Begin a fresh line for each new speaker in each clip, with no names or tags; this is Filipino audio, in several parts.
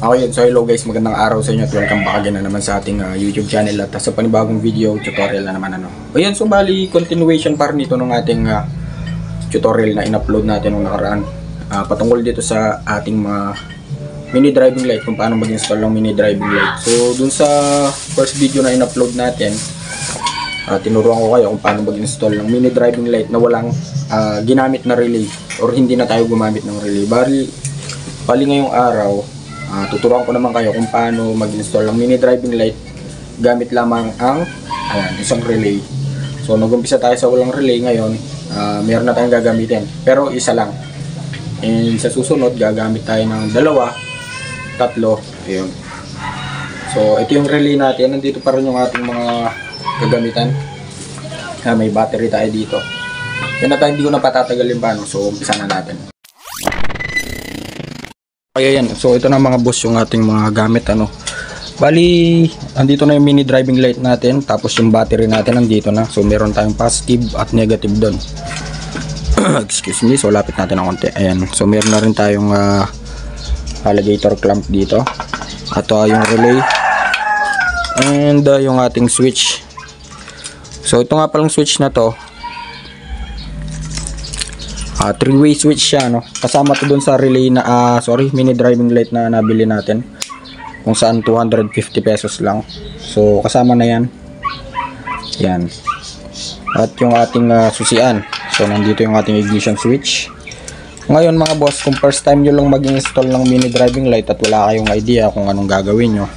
Okay, so hello guys, magandang araw sa inyo at welcome back again na naman sa ating YouTube channel at sa panibagong video tutorial na naman O yan, so bali continuation par nito ng ating tutorial na in-upload natin nung nakaraan patungkol dito sa ating mga mini driving light, kung paano mag-install ng mini driving light. So dun sa first video na in-upload natin, tinuruan ko kayo kung paano mag-install ng mini driving light na walang ginamit na relay or hindi na tayo gumamit ng relay. Bali ngayong araw, tuturuan ko naman kayo kung paano mag-install ng mini driving light gamit lamang ang isang relay. So nag-umpisa tayo sa walang relay ngayon, meron na tayong gagamitin pero isa lang. And sa susunod gagamit tayo ng dalawa, tatlo, ayun. So ito yung relay natin, nandito pa rin yung ating mga gagamitan. May battery tayo dito. Yan na tayo, hindi ko na patatagalin pa, no? So umpisa na natin. Okay, yan. So ito na mga boss yung ating mga gamit Bali, andito na yung mini driving light natin, tapos yung battery natin nandito na. So meron tayong positive at negative doon. Excuse me, so lapit natin ng konti. Ayan. So meron na rin tayong alligator clamp dito. At yung relay and yung ating switch. So ito nga palang switch na to, 3-way switch siya, kasama to dun sa relay na mini driving light na nabili natin, kung saan 250 pesos lang. So kasama na yan. At yung ating susian. So nandito yung ating ignition switch. Ngayon mga boss, kung first time nyo lang mag-install ng mini driving light at wala kayong idea kung anong gagawin nyo,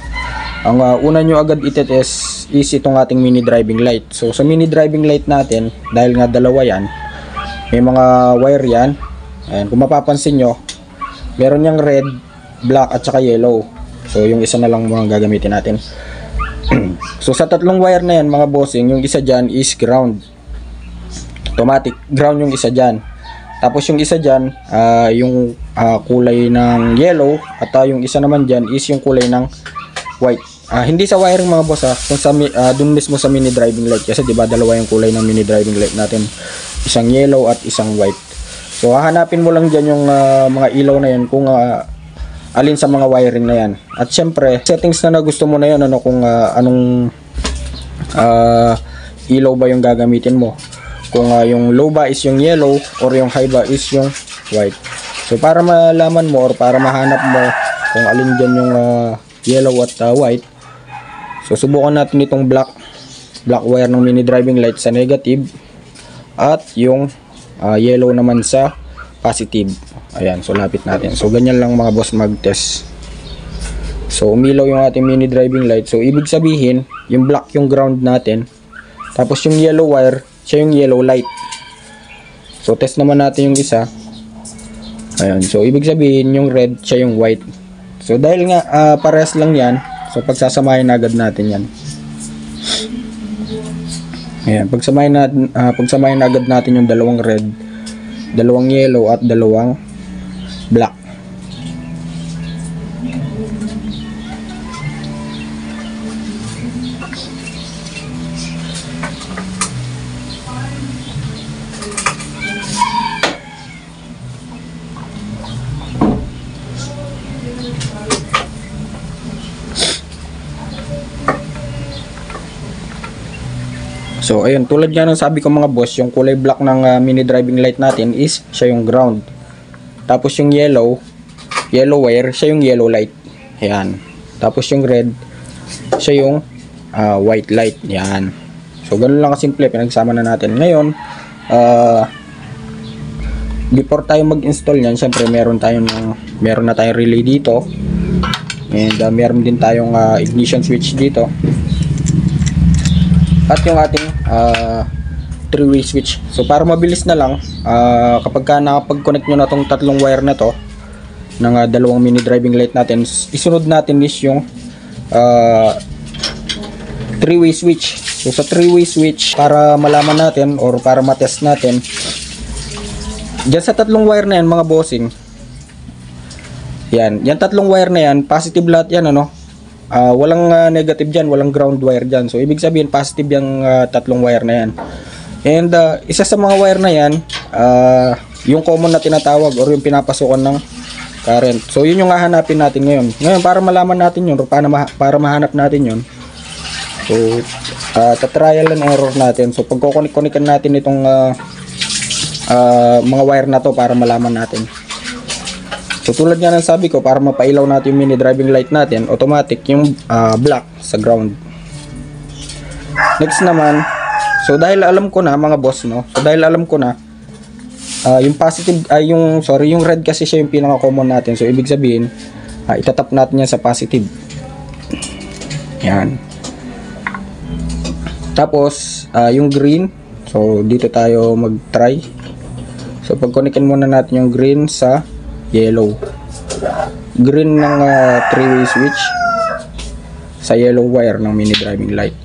ang una nyo agad itetest is itong ating mini driving light. So sa mini driving light natin, dahil nga dalawa yan, may mga wire yan. Ayan, kung mapapansin nyo, meron yung red, black at saka yellow. So yung isa na lang mga gagamitin natin. So sa tatlong wire na yan mga bossing, yung isa dyan is ground, automatic ground yung isa dyan. Tapos yung isa dyan, yung kulay ng yellow, at yung isa naman dyan is yung kulay ng white. Hindi sa wiring mga boss, kung sa dun mismo sa mini driving light, kasi diba dalawa yung kulay ng mini driving light natin, isang yellow at isang white. So hahanapin mo lang dyan yung mga ilaw na yan kung alin sa mga wiring na yan. At syempre settings na gusto mo na yun, kung anong ilaw ba yung gagamitin mo, kung yung low ba is yung yellow or yung high ba is yung white. So para malaman mo or para mahanap mo kung alin dyan yung yellow at white, so subukan natin itong black wire ng mini driving light sa negative at yung yellow naman sa positive. Ayan, so lapit natin. So ganyan lang mga boss mag-test. So umilaw yung ating mini driving light. So ibig sabihin, yung black yung ground natin, tapos yung yellow wire, siya yung yellow light. So test naman natin yung isa. Ayan, so ibig sabihin yung red, siya yung white. So dahil nga parehas lang yan, so pagsasamahin agad natin yan. Ayan, pagsamahin agad natin yung dalawang red, dalawang yellow at dalawang black. So ayun, tulad nga ng sabi ko mga boss, yung kulay black ng mini driving light natin is siya yung ground. Tapos yung yellow wire, siya yung yellow light. Ayan. Tapos yung red, siya yung white light. Ayan. So ganun lang kasimple, pinagsama na natin. Ngayon, before tayo mag-install niyan, syempre meron na tayong relay dito. And meron din tayong ignition switch dito. At yung ating 3-way switch. So para mabilis na lang, kapag nakapag-connect nyo na tong tatlong wire na to ng dalawang mini driving light natin, isunod natin is yung 3-way switch. So sa 3-way switch, para malaman natin or para matest natin, dyan sa tatlong wire na yan mga bossing, yan tatlong wire na yan, positive lahat yan, walang negative dyan, walang ground wire dyan. So ibig sabihin positive yung tatlong wire na yan. And isa sa mga wire na yan, yung common na tinatawag or yung pinapasukan ng current. So yun yung hahanapin natin ngayon. Ngayon para malaman natin yun, para mahanap natin yun. So trial and error natin. So pag kukonek-konekan natin itong mga wire na to para malaman natin. So tulad nga ng sabi ko, para mapailaw natin yung mini driving light natin, automatic yung black sa ground. Next naman, so dahil alam ko na mga boss, no. So dahil alam ko na yung positive yung red kasi siya yung pinaka-common natin. So ibig sabihin, itatap natin yan sa positive. Yan. Tapos yung green, so dito tayo mag-try. So pag-connectin muna natin yung green sa yellow. Green ng 3-way switch sa yellow wire ng mini driving light.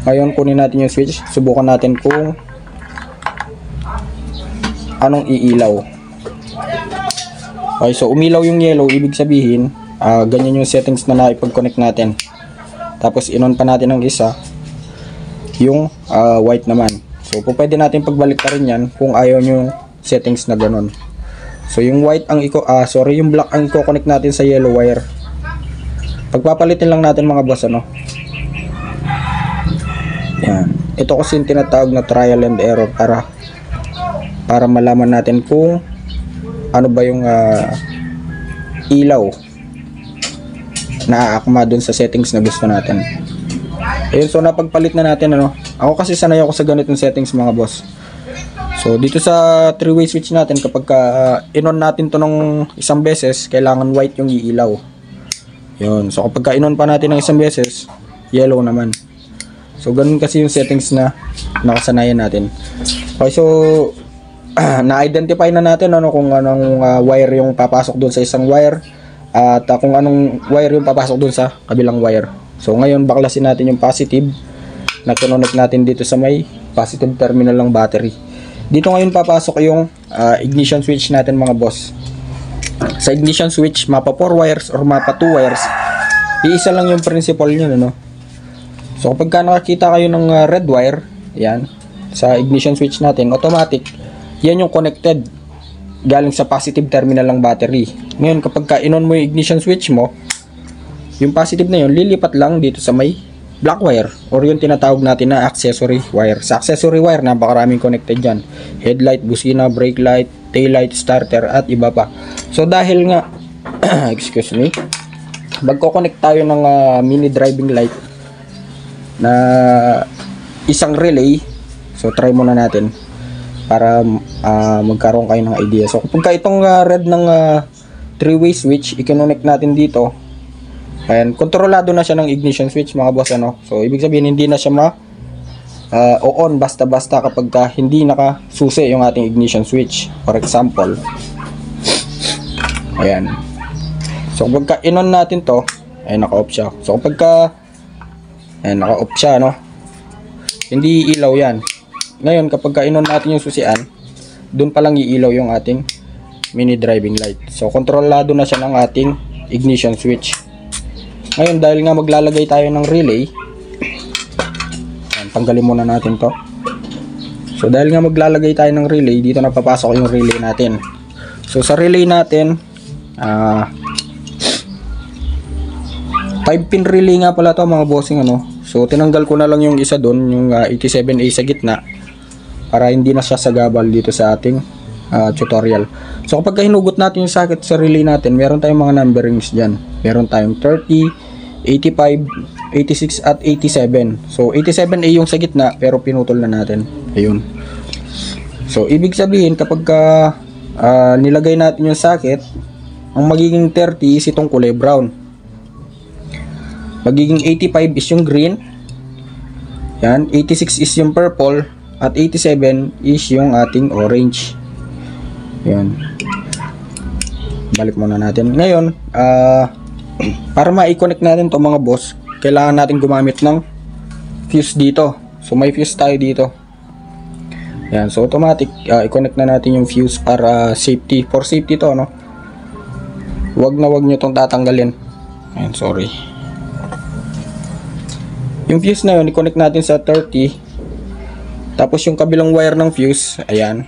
Ngayon kunin natin yung switch, subukan natin kung anong iilaw. Okay, so umilaw yung yellow, ibig sabihin ganyan yung settings na naipag-connect natin. Tapos in-on pa natin ang isa, yung white naman. So pwede natin pagbalik pa rin yan kung ayaw nyo yung settings na ganon. So yung white ang yung black ang i-connect natin sa yellow wire. Pagpapalitin lang natin mga boss, ano. Yan. Ito kasi yung tinatawag na trial and error para malaman natin kung ano ba yung ilaw na aakma dun sa settings na gusto natin. Ayun, so napagpalit na natin, ano. Ako kasi sanay ako sa ganitong settings mga boss. So dito sa 3-way switch natin, kapag in-on natin to ng isang beses, kailangan white yung iilaw. Yun. So kapag in-on pa natin ng isang beses, yellow naman. So ganun kasi yung settings na nakasanayan natin. Okay, so na-identify na natin kung anong wire yung papasok doon sa isang wire at kung anong wire yung papasok doon sa kabilang wire. So ngayon baklasin natin yung positive na kinonect natin dito sa may positive terminal ng battery. Dito ngayon papasok yung ignition switch natin mga boss. Sa ignition switch, mapa 4 wires or mapa 2 wires, iisa lang yung principle nyo, no? So kapag nakakita kayo ng red wire, yan, sa ignition switch natin, automatic yan yung connected galing sa positive terminal ng battery. Ngayon kapag in-on mo yung ignition switch mo, yung positive na yun lilipat lang dito sa may black wire or yung tinatawag natin na accessory wire. Sa accessory wire, napakaraming connected dyan: headlight, busina, brake light, tail light, starter at iba pa. So dahil nga excuse me, magko-connect tayo ng mini driving light na isang relay, so try muna natin para magkaroon kayo ng idea. So kapag itong red ng 3-way switch, i-connect natin dito, ayan, kontrolado na siya ng ignition switch mga boss, ano. So ibig sabihin hindi na siya on basta-basta kapag hindi nakasusi yung ating ignition switch. For example, ayan, so kapag in-on natin to, ay naka-off siya. So kapag naka-off siya, no, hindi ilaw yan. Ngayon kapag in-on natin yung susian, dun pa lang iilaw yung ating mini driving light. So kontrolado na siya ng ating ignition switch. Ngayon dahil nga maglalagay tayo ng relay, tanggalin muna natin to. So dahil nga maglalagay tayo ng relay, dito na papasok yung relay natin. So sa relay natin, 5-pin relay nga pala to mga bossing, ano. So tinanggal ko na lang yung isa doon, yung 87A sa gitna, para hindi na siya sagabal dito sa ating tutorial. So kapag hinugot natin yung socket sa relay natin, meron tayong mga numberings dyan. Meron tayong 30, 85, 86 at 87. So 87A yung sa gitna pero pinutol na natin. Ayun. So ibig sabihin kapag nilagay natin yung socket, ang magiging 30 is itong kulay brown. Magiging 85 is yung green. Yan, 86 is yung purple at 87 is yung ating orange. Yan. Balik muna natin. Ngayon, para ma-connect natin to mga boss, kailangan natin gumamit ng fuse dito. So may fuse tayo dito. Yan, so automatic i-connect na natin yung fuse para safety, for safety to, no. Wag nyo tong tatanggalin. Ayan, sorry. Yung fuse na yun, i-connect natin sa 30. Tapos yung kabilang wire ng fuse, ayan,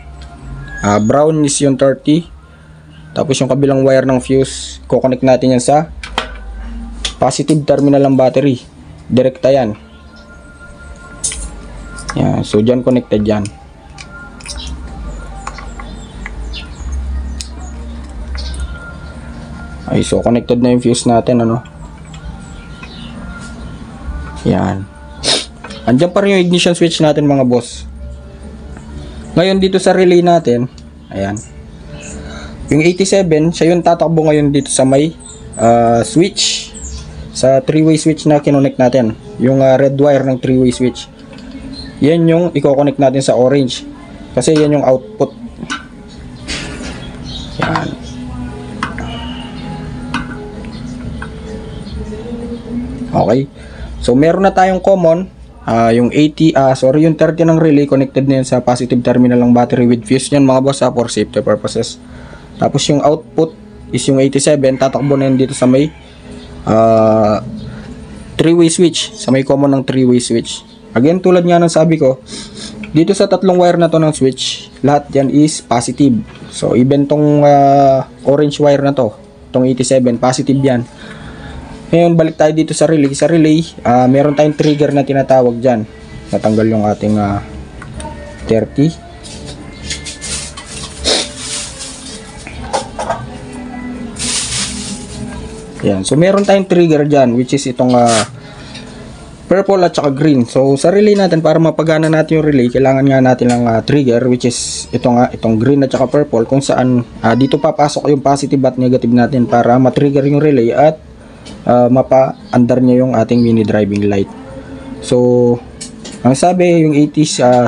brown is yung 30, Tapos yung kabilang wire ng fuse, i-connect natin yan sa positive terminal ng battery. Direkta yan. Yan. So dyan connected yan. Ay, so connected na yung fuse natin, ano. Yan. Andyan pa rin yung ignition switch natin, mga boss. Ngayon dito sa relay natin, ayan. Yung 87, siya yung tatakbo ngayon dito sa may switch. Sa 3-way switch na kinonect natin. Yung red wire ng 3-way switch. Yan yung i-connect natin sa orange. Kasi yan yung output. Yan. Okay. So meron na tayong common. Yung 30 ng relay connected na yan sa positive terminal ng battery with fuse yan, mga boss, for safety purposes. Tapos yung output is yung 87, tatakbo na yan dito sa may 3-way switch, sa may common ng 3-way switch. Again, tulad nga ng sabi ko, dito sa tatlong wire na to ng switch, lahat yan is positive. So even tong orange wire na to, tong 87, positive yan. Ngayon, balik tayo dito sa relay. Sa relay, meron tayong trigger na tinatawag dyan. Natanggal yung ating 30. Yan. So, meron tayong trigger dyan, which is itong purple at saka green. So, sa relay natin, para mapagana natin yung relay, kailangan nga natin ng trigger, which is itong green at saka purple, kung saan dito papasok yung positive at negative natin para matrigger yung relay at mapa-andar niya yung ating mini driving light. So, ang sabi, yung 85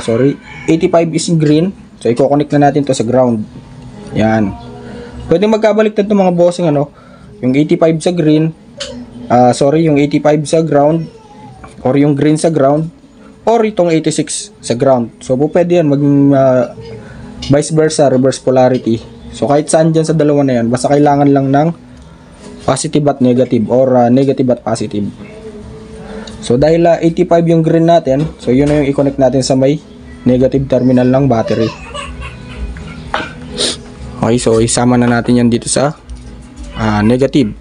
is green. So, i-connect na natin to sa ground. Yan. Pwede magkabaliktad ng mga bossing, ano, yung 85 sa green, yung 85 sa ground, or yung green sa ground, or itong 86 sa ground. So, pwede yan, maging vice versa, reverse polarity. So, kahit saan dyan sa dalawa na yan, basta kailangan lang ng positive at negative, or negative at positive. So dahil 85 yung green natin, so yun na yung i-connect natin sa may negative terminal ng battery. Okay, so isama na natin yan dito sa negative.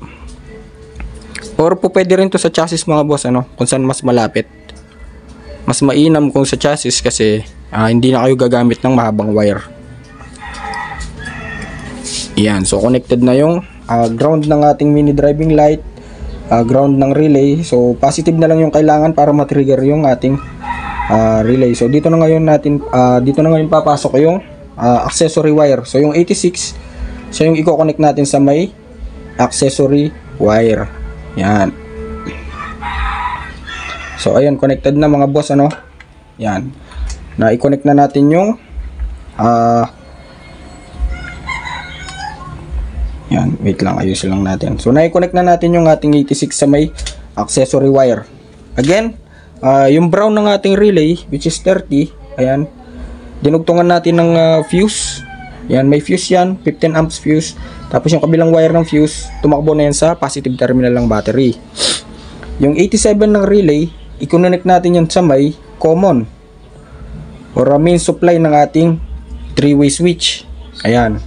Or po pwede rin to sa chassis, mga boss, ano, kung saan mas malapit. Mas mainam kung sa chassis kasi hindi na kayo gagamit ng mahabang wire. Yan, so connected na yung ground ng ating mini driving light, ground ng relay. So positive na lang yung kailangan para matrigger yung ating relay. So dito na ngayon papasok yung accessory wire. So yung 86, siya yung i-connect natin sa may accessory wire. Yan. So ayan, connected na, mga boss, ano. Yan. Na i-connect na natin yung yan, wait lang, ayusin lang natin. So, na-connect na natin yung ating 86 sa may accessory wire. Again, yung brown ng ating relay, which is 30, ayan, dinugtungan natin ng fuse. Yan, may fuse yan, 15 amps fuse. Tapos yung kabilang wire ng fuse, tumakbo na yan sa positive terminal ng battery. Yung 87 ng relay, i-connect natin yan sa may common, or main supply ng ating 3-way switch. Ayan.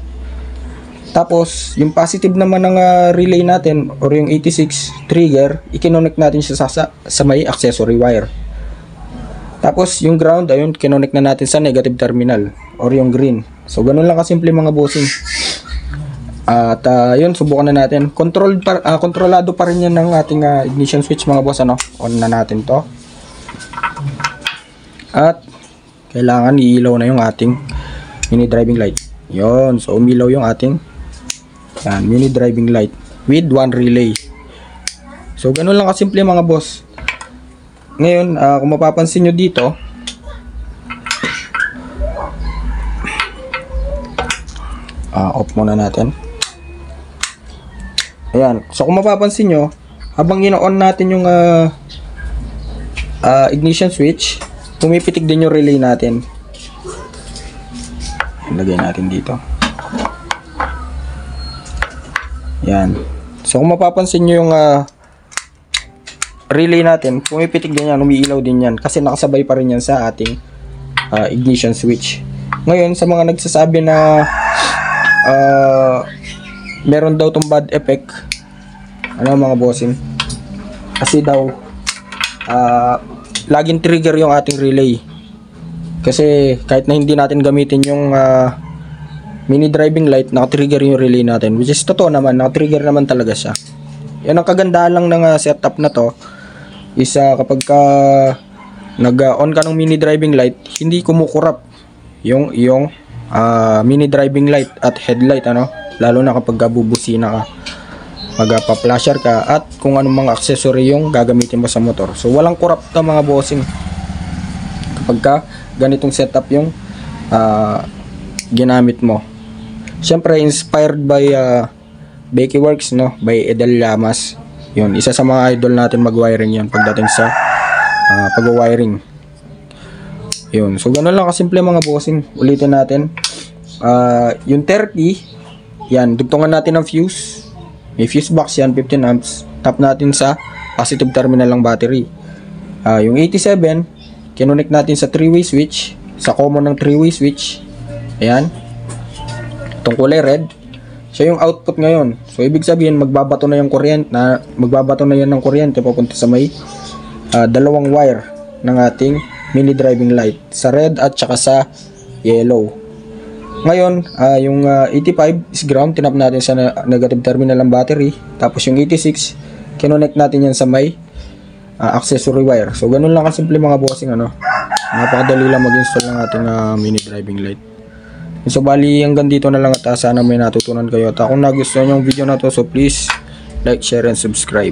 Tapos, yung positive naman ng relay natin, or yung 86 trigger, i-connect natin siya sa may accessory wire. Tapos, yung ground, ayun, kinonect na natin sa negative terminal, or yung green. So, ganun lang kasimple, mga bossing. At, yun, subukan na natin. Kontrolado pa rin yan ng ating ignition switch, mga boss, ano. On na natin to. At, kailangan iilaw na yung ating mini driving light. Yun, so umilaw yung ating mini driving light with one relay. So ganun lang kasimple, mga boss. Ngayon, kung mapapansin nyo dito, off muna natin. Ayan, so kung mapapansin nyo, habang ino-on natin yung ignition switch, pumipitik din yung relay natin. Lagay natin dito. Yan. So kung mapapansin nyo yung relay natin, pumipitik din yan, umiilaw din yan, kasi nakasabay pa rin yan sa ating ignition switch. Ngayon, sa mga nagsasabi na meron daw tong bad effect. Ano mga bossing? Kasi daw laging trigger yung ating relay. Kasi kahit na hindi natin gamitin yung mini driving light, naka-trigger yung relay natin, which is totoo naman, naka-trigger naman talaga siya. Yan ang kagandahan lang ng setup na to, is kapag nag-on ka ng mini driving light, hindi kumukurap yung mini driving light at headlight, ano, lalo na kapag bubusina ka, magpa-flasher ka, at kung anong mga accessory yung gagamitin mo sa motor. So walang kurap to mga bossing kapag ganitong setup yung ginamit mo. Siyempre inspired by Becky Works, no, by Edel Llamas. Yun, isa sa mga idol natin mag-wiring yun pagdating sa pag-wiring. Yun, so ganun lang kasimple mga bossing. Ulitin natin. Yung 30, yan, dugtungan natin ng fuse. May fuse box yan, 15 amps. Tap natin sa positive terminal ng battery. Yung 87, kinonect natin sa 3-way switch, sa common ng 3-way switch. Ayan. Itong kulay red, siya yung output ngayon. So ibig sabihin magbabato na yung kuryente, magbabato na yan ng kuryente papunta sa may dalawang wire ng ating mini driving light, sa red at saka sa yellow. Ngayon, yung 85 is ground, tinap natin sa negative terminal ng battery. Tapos yung 86, kinonect natin yan sa may accessory wire. So ganun lang kasimple mga bossing, ano. Napakadali lang mag-install ng ating mini driving light. So bali hanggang dito na lang, at sana may natutunan kayo. At kung nagustuhan yung video na to, so please like, share and subscribe.